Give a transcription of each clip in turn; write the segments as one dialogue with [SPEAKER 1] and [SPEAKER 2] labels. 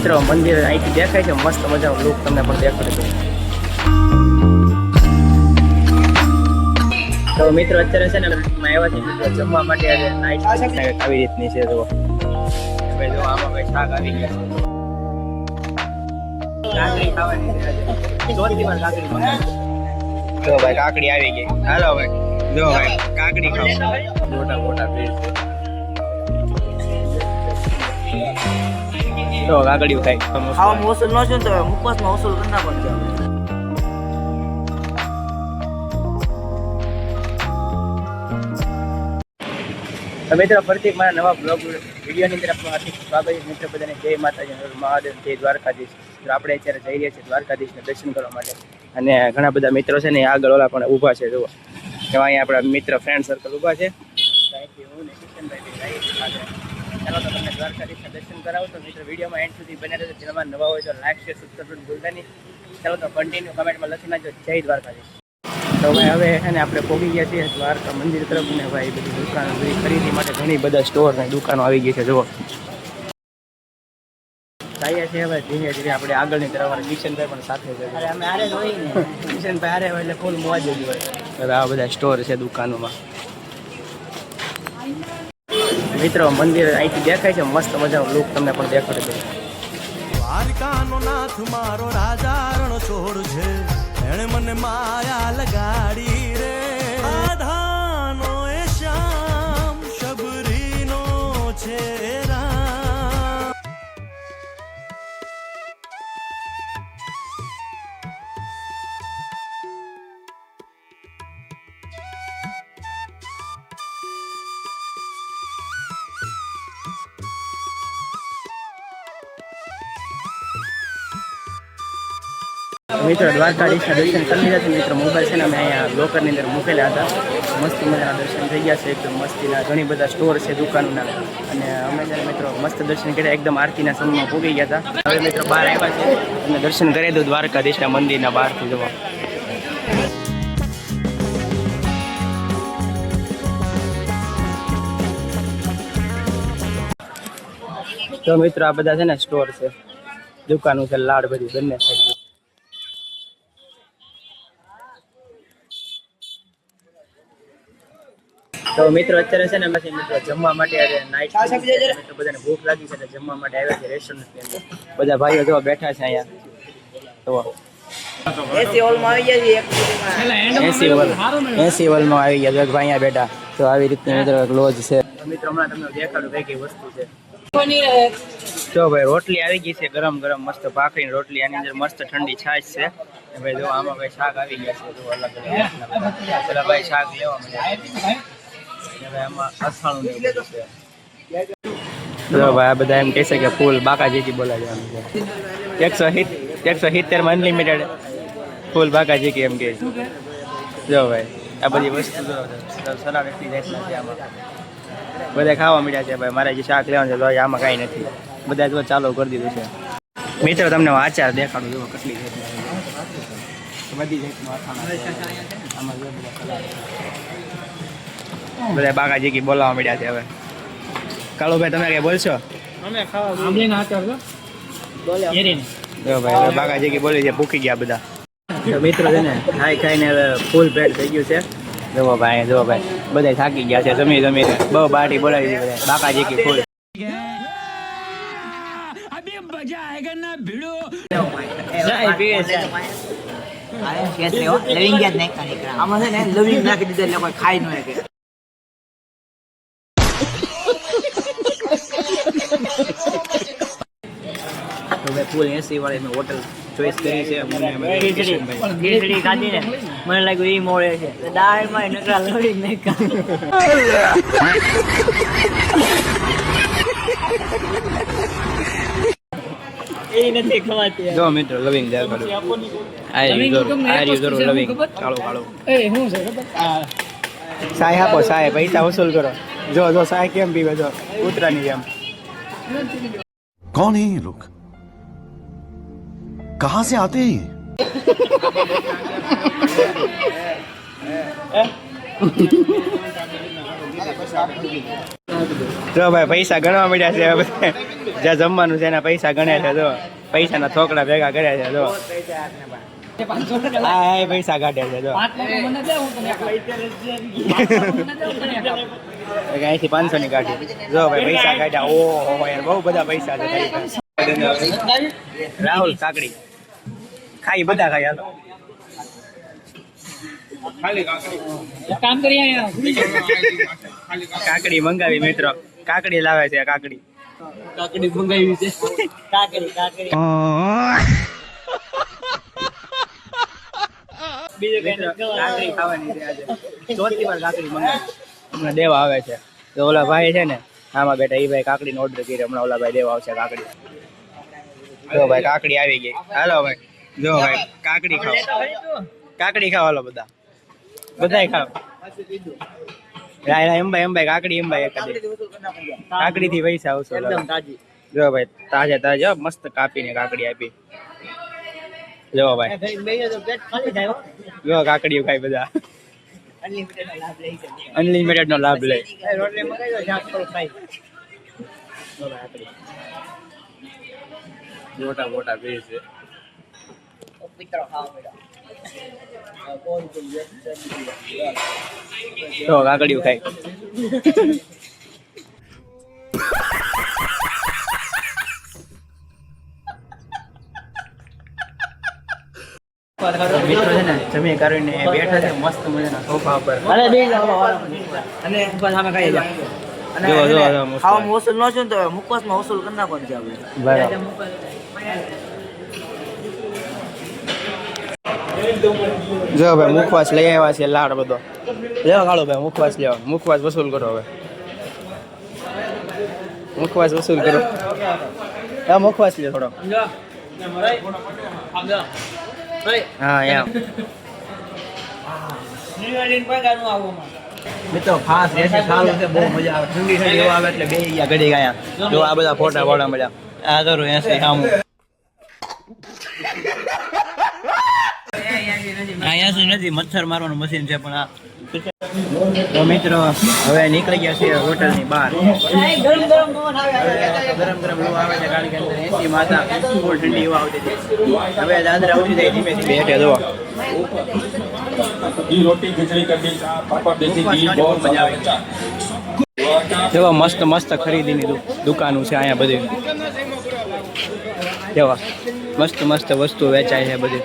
[SPEAKER 1] મિત્રો મંદિર અહીંથી દેખાય છે, મસ્ત મજાનો લુક તમને પણ દેખાડે છે. તો મિત્રો અત્યારે છે ને આવ્યા છે મિત્રો જમવા માટે. આજે નાઈટ આવી રીતની છે. જો ભાઈ જો આમાં ભાઈ શાક આવી ગયા છે. કાકડી ખાવાની છે આજે. ચોથી વાર કાકડી ખાવાની. જો ભાઈ કાકડી આવી ગઈ. હાલો ભાઈ જો ભાઈ કાકડી ખાઓ. મોટા મોટા પીસ. તો કાકડીઓ ખાઈ
[SPEAKER 2] ખાવામાં વસૂલ ન છે ને તો મુખવાસમાં વસૂલ કરી નાખવાનું છે.
[SPEAKER 1] મિત્રો ફરીથી મારા નવા બ્લોગ વિડીયોની અંદર આપણું હાર્દિક સ્વાગત છે. મિત્રો બધાને જય માતાજી, મહાદેવ, જય દ્વારકાધીશ. તો આપણે અત્યારે જઈ રહ્યા છીએ દ્વારકાધીશને દર્શન કરવા માટે. અને ઘણા બધા મિત્રો છે ને આગળ ઓલા પણ ઊભા છે. જુઓ એમાં અહીંયા આપણા મિત્ર ફ્રેન્ડ સર્કલ ઊભા છે. હું ને કિશનભાઈ ચાલો તો તમને દ્વારકાધીશના દર્શન કરાવો. તો મિત્રો વિડીયોમાં એન્ડ સુધી બને રહેજો. ચેનલમાં નવા હોય તો લાઈક શેર સબસ્ક્રાઇબ ભૂલતા નહીં. ચાલો તો કન્ટિન્યુ કમેન્ટમાં લખી નાખજો જય દ્વારકાધીશ. તો ભાઈ હવે એને આપણે પહોંચી ગયા છીએ દ્વારકા મંદિર તરફ. ને ભાઈ બધી દુકાનો બધી ખરીદી માટે ઘણી બધા સ્ટોર ને દુકાનો આવી ગઈ છે. જુઓ જઈએ છીએ હવે ધીરે ધીરે આપણે આગળની તરફ. કિશનભાઈ પણ સાથે છે.
[SPEAKER 2] અમે આરે જોઈ ને
[SPEAKER 1] કિશનભાઈ હારે હોય એટલે ફૂલ મોજ જ હોય. હવે આ બધા સ્ટોર છે દુકાનોમાં. મિત્રો મંદિર અહીંથી દેખાય છે, મસ્ત મજાનો લુક તમને પણ દેખાડે છે.
[SPEAKER 3] દ્વારકાનો નાથ મારો રાજા રણછોડ છે, એણે મને માયા લગાડી રે. આધાનો એ શ્યામ શબરીનો છે રામ.
[SPEAKER 1] મિત્રો દ્વારકાધીશના દર્શન કરી લીધા છે. મિત્રો મોબાઈલ છે ને અમે અહીંયા લોકરની અંદર મૂકેલા હતા. મસ્ત મજાના દર્શન થઈ ગયા છે. એકદમ મસ્તીના ઘણી બધા સ્ટોર છે દુકાનોના. અને અમે છે મિત્રો મસ્ત દર્શન કર્યા. એકદમ આરતીના સમયમાં પહોંચી ગયા હતા. હવે મિત્રો બહાર આવ્યા છે અને દર્શન કરી દઉં દ્વારકાધીશના મંદિરના બહારથી. જવા તો મિત્રો આ બધા છે ને સ્ટોર છે, દુકાનો છે, લાડ બધી બંને સાઈડ. તો મિત્રો અત્યારે છે ને અમે મિત્રો જમવા માટે આજે નાઈટ મિત્રો બધાને ભૂખ લાગી છે એટલે જમવા માટે આવ્યા છે રેસ્ટોરન્ટની અંદર. બધા ભાઈઓ જો બેઠા છે અહીંયા. તો
[SPEAKER 2] એસી હોલમાં આવી જાય છે.
[SPEAKER 1] એસી હોલમાં આવી ગયા ભાઈ અહીંયા બેઠા. તો આવી રીતની મિત્રો લોજ છે. મિત્રો હમણાં તમને દેખાડું કઈ કઈ વસ્તુ છે. જો ભાઈ રોટલી આવી ગઈ છે ગરમ ગરમ મસ્ત ભાખરીની રોટલી. આની અંદર મસ્ત ઠંડી છાશ છે. ભાઈ જો આમાં ભાઈ શાક આવી ગયા છે. જો અલગ અલગ પેલા ભાઈ શાક લેવા મળ્યા. એમાં અથાણું ને બધું છે. જો ભાઈ આ બધા એમ કહે છે કે ફૂલ બાકાજીકી બોલાવવાનું છે. 170 માં અનલિમિટેડ ફૂલ બાકાજીકી એમ કે. જો ભાઈ આ બધી વસ્તુ સલાડ એટલી જાતના છે. આમાં બધા ખાવા મળ્યા છે. ભાઈ મારે જે શાક લેવાનું છે તો આમાં કાંઈ નથી. બધા જો ચાલુ કરી દીધું છે. મિત્રો તમને આચાર દેખાડું. જો કેટલી બધી જાતનું અથાણું આમાં જો બધા સલાડ. બધા બાકાજીકી બોલાવવા મળ્યા છે. હવે કાળુભાઈ તમે કઈ બોલશો? જો ભાઈ બાકાજીકી બોલી છે. ભૂખી ગયા બધા. મિત્રો છે ને ખાઈ ખાઈને હવે ફૂલ પેટ થઈ ગયું છે. જોવો ભાઈ જો ભાઈ બધા થાકી ગયા છે. જમી જમીને બહુ બાટી બોલાવી દીધી બધા બાકાજીકી ફૂલ.
[SPEAKER 2] આમાં છે ને લવિંગ નાખી દીધા એટલે કોઈ ખાઈ ન શકે.
[SPEAKER 1] તો ભાઈ ફૂલ 80 વાળી હોટલ ચોઈસ કરી છે.
[SPEAKER 2] ખીચડી ખાધી ને મને લાગ્યું એ મોડે છે. દાળમાં નકરા લવિંગ નાખ્યા. એ નથી ખવાતી.
[SPEAKER 1] જો મિત્રો લવિંગ દે કરું. આ જરૂર લવિંગ કાળો કાળો.
[SPEAKER 2] એ શું છે
[SPEAKER 1] સાય આપો સાય પૈસા વસૂલ કરો. જો જો સાય કેમ પીવે જો કૂતરાની જેમ.
[SPEAKER 3] कौन है ये लोग? कहां से आते हैं ये?
[SPEAKER 1] જો ભાઈ પૈસા ગણવા મળ્યા છે હવે જ્યાં જમવાનું છે એના પૈસા ગણ્યા છે જો પૈસાના થોકડા ભેગા કર્યા છે જો હા પૈસા કાઢ્યા છે જો અહીંથી 500 ની કાઢી જો ભાઈ પૈસા કાઢ્યા ઓહો યાર બહુ બધા પૈસા છે રાહુલ કાકડી ખાઈ બધા ખાઈ હાલો કાકડી મંગાવી મિત્રો કાકડી લાવે છે કાકડી
[SPEAKER 2] મંગાવી છે કાકડી
[SPEAKER 1] કાકડી ખાવાની છે આજે ચોથી વાર કાકડી મંગાવી હમણાં દેવા આવે છે તો ઓલા ભાઈ છે ને આમાં બેઠા એ ભાઈ કાકડીનો ઓર્ડર કર્યો હમણાં ઓલા ભાઈ દેવા આવશે કાકડી જો ભાઈ કાકડી આવી ગઈ હાલો ભાઈ જો ભાઈ કાકડી ખાઓ હાલો બધાય ખાઓ એમ ભાઈ કાકડી કાકડી થી પૈસા આવશે જો ભાઈ તાજે મસ્ત કાપીને કાકડી આપી જો ભાઈ જો કાકડીઓ ખાઈ બધા અનલિમિટેડ નો લાભ લે મોટા પીસ છે તો કાકડીઓ ખાઈ મિત્રો છે ને જમી કરીને બેઠા છે મસ્ત મજાના સોફા ઉપર
[SPEAKER 2] અને સામે ખાઈ જા
[SPEAKER 1] જો
[SPEAKER 2] ખાવામાં વસૂલ ન છે ને તો મુખવાસમાં વસૂલ કરી નાખવાનું છે આપણે
[SPEAKER 1] બરાબર જો ભાઈ મુખવાસ લઈ આવ્યા છે લાડ બધો લેવા કાઢો ભાઈ મુખવાસ લેવા મુખવાસ વસૂલ કરો હવે મુખવાસ વસૂલ કરો હા મુખવાસ લે થોડો હા એમ મિત્રો ખાસ રહેશે સારું છે બહુ મજા આવે ઠંડી ઠંડી આવે એટલે બે ગયા ઘડી ગયા જો આ બધા ફોટા વાળા મળ્યા આ કરો 80 સામું અહીંયા નથી મચ્છર મારવાનું મશીન છે પણ આ તો મિત્રો હવે નીકળી ગયા છે હોટલની બહાર ગરમ ગરમ હવા આવે છે કારણ કે અંદર એસી માતા ફૂલ ઠંડી હવા આવતી હતી હવે દાદરા ઉઠી જાય ધીમે ધીમે હેઠે જોવા
[SPEAKER 4] रोटी खिचड़ी कढ़ी पापड़ देसी घी बहुत मजा આવે
[SPEAKER 1] જેવા મસ્ત મસ્ત ખરીદીની દુકાનો છે અહીંયા બધી જેવા મસ્ત મસ્ત વસ્તુ વેચાય છે બધી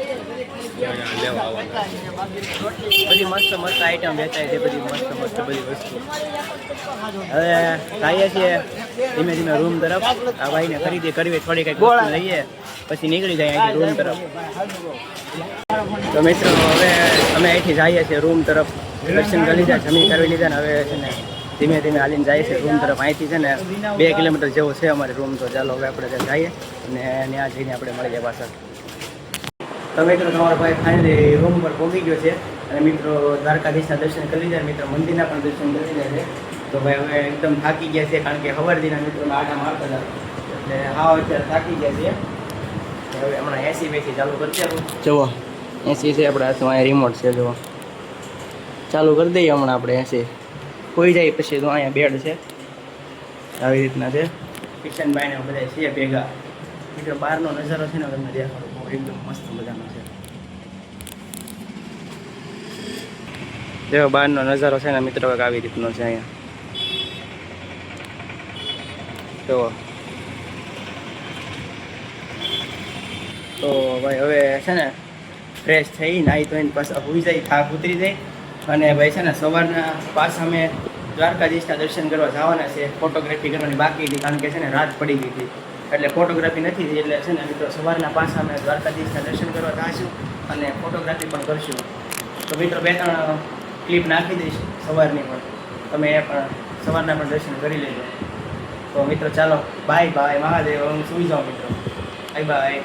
[SPEAKER 1] બધી મસ્ત આઈટમ વેચાય છે બધી મસ્ત બધી વસ્તુ હવે જઈએ છીએ ધીમે ધીમે રૂમ તરફ આ ભાઈને ખરીદી કરવી થોડી કંઈક વસ્તુ લઈએ પછી નીકળી જાય અહીંથી રૂમ તરફ તો મિત્રો હવે અમે અહીંથી જઈએ છીએ રૂમ તરફ દર્શન કરી લીધા જમી કરવી લીધા ને હવે છે ને ધીમે ધીમે હાલીને જાય છે રૂમ તરફ અહીંથી છે ને 2 કિલોમીટર જેવું છે અમારી રૂમ તો ચાલો હવે આપણે ત્યાં જઈએ અને ત્યાં જઈને આપણે મળીએ પાછળ તો મિત્રો તમારો ભાઈ ફાઇનલી રૂમ પર પહોંચી ગયો છે અને મિત્રો દ્વારકાધીશના દર્શન કરી લીધા મિત્રો મંદિરના પણ દર્શન કરી લીધા છે તો ભાઈ હવે એકદમ થાકી ગયા છે કારણ કે સવારથીના મિત્રોને આટા મારતા હતા એટલે હા અત્યારે થાકી ગયા છે હવે હમણાં એસી બેસી ચાલુ કરશે જુઓ એસી છે આપણે હાથમાં અહીંયા રિમોટ છે જુઓ ચાલુ કરી દઈએ હમણાં આપણે એસી કોઈ જાય પછી તો અહીંયા બેડ છે આવી રીતના છે કિશનભાઈને બધા છે ભેગા મિત્રો બહારનો નજારો છે ને તમને દેખાડો એકદમ મસ્ત મજાનો છે જેવો બહારનો નજારો છે ને મિત્રો આવી રીતનો છે અહીંયા જુઓ તો ભાઈ હવે છે ને ફ્રેશ થઈ નાહી તો એની પાછા હોઈ જાય થાક ઉતરી જાય અને ભાઈ છે ને સવારના પાછા અમે દ્વારકાધીશના દર્શન કરવા જવાના છે ફોટોગ્રાફી કરવાની બાકી હતી કારણ કે છે ને રાત પડી ગઈ હતી એટલે ફોટોગ્રાફી નથી થઈ એટલે છે ને મિત્રો સવારના પાછા અમે દ્વારકાધીશના દર્શન કરવા જઈશું અને ફોટોગ્રાફી પણ કરશું તો મિત્રો 2-3 ક્લિપ નાખી દઈશ સવારની પણ તમે એ પણ સવારના પણ દર્શન કરી લેજો તો મિત્રો ચાલો બાય મહાદેવ હું સુઈ જાઉં મિત્રો બાય